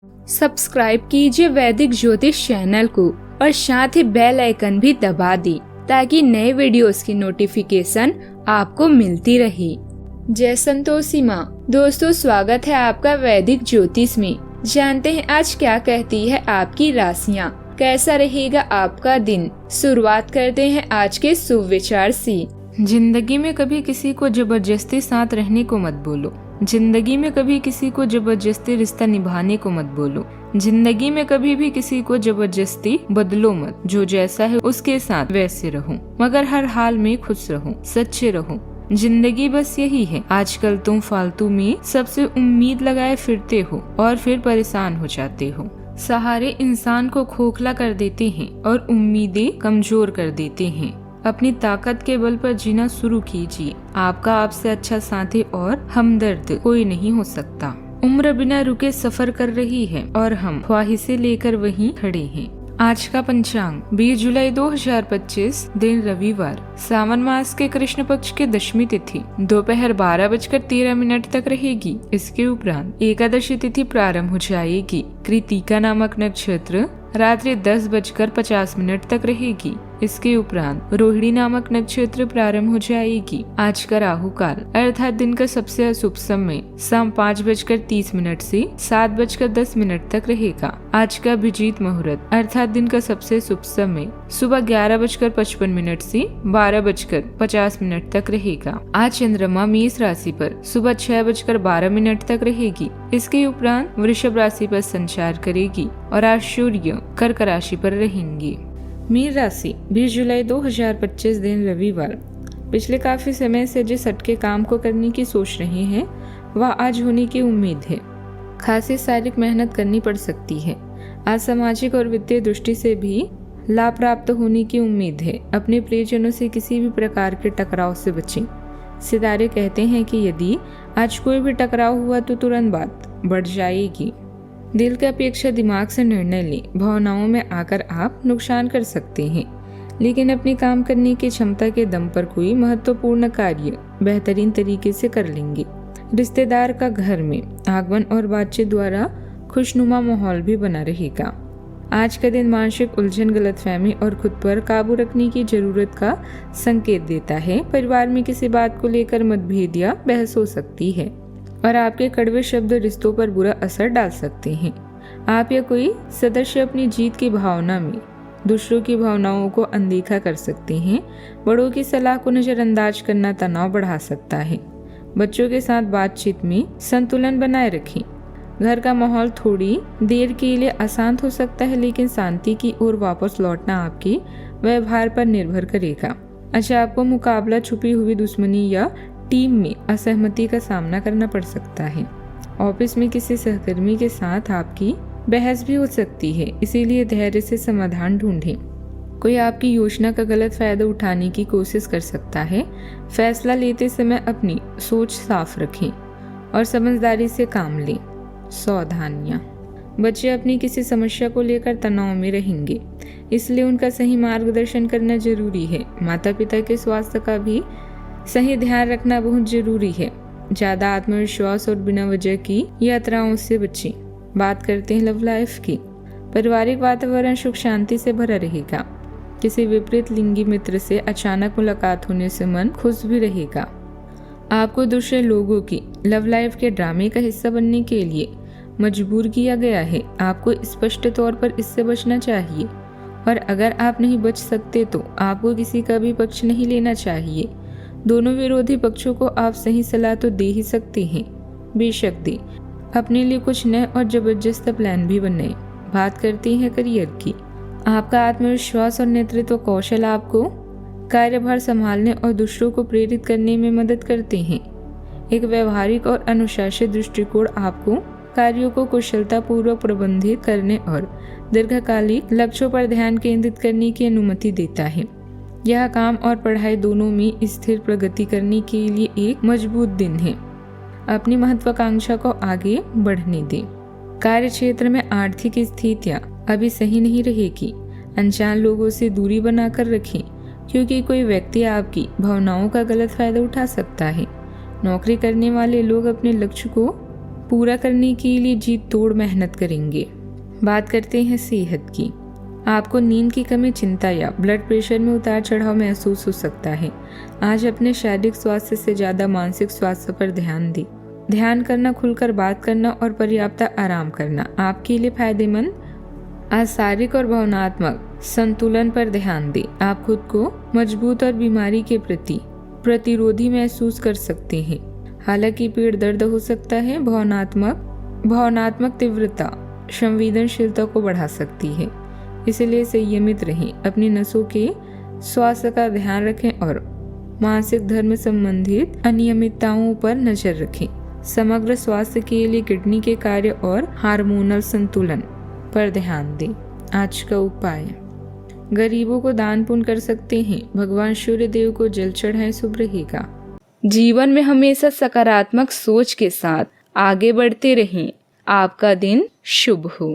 Subscribe कीजिए वैदिक ज्योतिष चैनल को और साथ ही बेल आइकन भी दबा दी ताकि नए वीडियोस की नोटिफिकेशन आपको मिलती रहे। जय संतोषी माँ। दोस्तों, स्वागत है आपका वैदिक ज्योतिष में। जानते हैं आज क्या कहती है आपकी राशियाँ, कैसा रहेगा आपका दिन। शुरुआत करते हैं आज के शुभ विचार से। जिंदगी में कभी किसी को जबरदस्ती साथ रहने को मत बोलो। जिंदगी में कभी किसी को जबरदस्ती रिश्ता निभाने को मत बोलो। जिंदगी में कभी भी किसी को जबरदस्ती बदलो मत। जो जैसा है उसके साथ वैसे रहो, मगर हर हाल में खुश रहो, सच्चे रहो। जिंदगी बस यही है। आजकल तुम फालतू में सबसे उम्मीद लगाए फिरते हो और फिर परेशान हो जाते हो। सहारे इंसान को खोखला कर देते हैं और उम्मीदें कमजोर कर देते हैं। अपनी ताकत के बल पर जीना शुरू कीजिए। आपका आपसे अच्छा साथी और हमदर्द कोई नहीं हो सकता। उम्र बिना रुके सफर कर रही है और हम ख्वाहिशें लेकर वहीं खड़े हैं। आज का पंचांग 20 जुलाई 2025, दिन रविवार। सावन मास के कृष्ण पक्ष के दशमी तिथि दोपहर 12:13 तक रहेगी। इसके उपरांत एकादशी तिथि प्रारंभ हो जाएगी। कृतिका नामक नक्षत्र रात्रि 10:50 तक रहेगी। इसके उपरांत रोहिणी नामक नक्षत्र प्रारंभ हो जाएगी। आज का राहु काल अर्थात दिन का सबसे अशुभ समय शाम 5:30 से 7:10 तक रहेगा। आज का अभिजीत मुहूर्त अर्थात दिन का सबसे शुभ समय सुबह 11:55 से 12:50 तक रहेगा। आज चंद्रमा मेष राशि पर सुबह 6:12 तक रहेगी। इसके उपरांत वृषभ राशि पर संचार करेगी और आज सूर्य कर्क राशि पर रहेंगे। मीन राशि 20 जुलाई 2025, दिन रविवार। पिछले काफी समय से जिस हटके काम को करने की सोच रहे हैं वह आज होने की उम्मीद है। खासी शारीरिक मेहनत करनी पड़ सकती है। आज सामाजिक और वित्तीय दृष्टि से भी लाभ प्राप्त होने की उम्मीद है। अपने प्रियजनों से किसी भी प्रकार के टकराव से बचें। सितारे कहते हैं कि यदि आज कोई भी टकराव हुआ तो तुरंत बात बढ़ जाएगी। दिल की अपेक्षा दिमाग से निर्णय लें। भावनाओं में आकर आप नुकसान कर सकते हैं, लेकिन अपनी काम करने की क्षमता के दम पर कोई महत्वपूर्ण कार्य बेहतरीन तरीके से कर लेंगे। रिश्तेदार का घर में आगमन और बातचीत द्वारा खुशनुमा माहौल भी बना रहेगा। आज का दिन मानसिक उलझन, गलतफहमी और खुद पर काबू रखने की जरूरत का संकेत देता है। परिवार में किसी बात को लेकर मतभेद या बहस हो सकती है और आपके कड़वे शब्द रिश्तों पर बुरा असर डाल सकते हैं। आप या कोई सदस्य अपनी जीत की भावना में दूसरों की भावनाओं को अनदेखा कर सकते हैं। बड़ों की सलाह को नजरअंदाज करना तनाव बढ़ा सकता है। बच्चों के साथ बातचीत में संतुलन बनाए रखें। घर का माहौल थोड़ी देर के लिए अशांत हो सकता है, लेकिन शांति की ओर वापस लौटना आपके व्यवहार पर निर्भर करेगा। अच्छा, आपको मुकाबला, छुपी हुई दुश्मनी या टीम में असहमति का सामना करना पड़ सकता है। ऑफिस में किसी सहकर्मी के साथ आपकी बहस भी हो सकती है, इसीलिए धैर्य से समाधान ढूंढें। कोई आपकी योजना का गलत फायदा उठाने की कोशिश कर सकता है। फैसला लेते समय अपनी सोच साफ रखें और समझदारी से काम लें। सावधानियां। बच्चे अपनी किसी समस्या को लेकर तनाव में रहेंगे, इसलिए उनका सही मार्गदर्शन करना जरूरी है। माता पिता के स्वास्थ्य का भी सही ध्यान रखना बहुत जरूरी है। ज्यादा आत्मविश्वास और बिना वजह की यात्राओं से बचें। बात करते हैं लव लाइफ की। पारिवारिक वातावरण सुख शांति से भरा रहेगा। किसी विपरीत लिंगी मित्र से अचानक मुलाकात होने से मन खुश भी रहेगा। आपको दूसरे लोगों की लव लाइफ के ड्रामे का हिस्सा बनने के लिए मजबूर किया गया है। आपको स्पष्ट तौर पर इससे बचना चाहिए और अगर आप नहीं बच सकते तो आपको किसी का भी पक्ष नहीं लेना चाहिए। दोनों विरोधी पक्षों को आप सही सलाह तो दे ही सकते हैं, बेशक दे। अपने लिए कुछ नए और जबरदस्त प्लान भी बनाएं। बात करते हैं करियर की। आपका आत्मविश्वास और नेतृत्व कौशल आपको कार्यभार संभालने और दूसरों को प्रेरित करने में मदद करते हैं। एक व्यवहारिक और अनुशासित दृष्टिकोण आपको कार्यों को कुशलतापूर्वक प्रबंधित करने और दीर्घकालिक लक्ष्यों पर ध्यान केंद्रित करने की अनुमति देता है। यह काम और पढ़ाई दोनों में स्थिर प्रगति करने के लिए एक मजबूत दिन है। अपनी महत्वाकांक्षा को आगे बढ़ने दें। कार्य क्षेत्र में आर्थिक स्थितियां अभी सही नहीं रहेगी। अनजान लोगों से दूरी बनाकर रखें, क्योंकि कोई व्यक्ति आपकी भावनाओं का गलत फायदा उठा सकता है। नौकरी करने वाले लोग अपने लक्ष्य को पूरा करने के लिए जी तोड़ मेहनत करेंगे। बात करते हैं सेहत की। आपको नींद की कमी, चिंता या ब्लड प्रेशर में उतार चढ़ाव महसूस हो सकता है। आज अपने शारीरिक स्वास्थ्य से ज्यादा मानसिक स्वास्थ्य पर ध्यान दें। ध्यान करना, खुलकर बात करना और पर्याप्त आराम करना आपके लिए फायदेमंद। आज शारीरिक और भावनात्मक संतुलन पर ध्यान दें। आप खुद को मजबूत और बीमारी के प्रति प्रतिरोधी महसूस कर सकते हैं। हालांकि पेट दर्द हो सकता है, भावनात्मक तीव्रता संवेदनशीलता को बढ़ा सकती है, इसलिए संयमित रहें। अपनी नसों के स्वास्थ्य का ध्यान रखें और मानसिक धर्म संबंधित अनियमितताओं पर नजर रखें। समग्र स्वास्थ्य के लिए किडनी के कार्य और हार्मोनल संतुलन पर ध्यान दें। आज का उपाय, गरीबों को दान पुण्य कर सकते हैं। भगवान सूर्य देव को जल चढ़ाएं, शुभ रहेगा। जीवन में हमेशा सकारात्मक सोच के साथ आगे बढ़ते रहें। आपका दिन शुभ हो।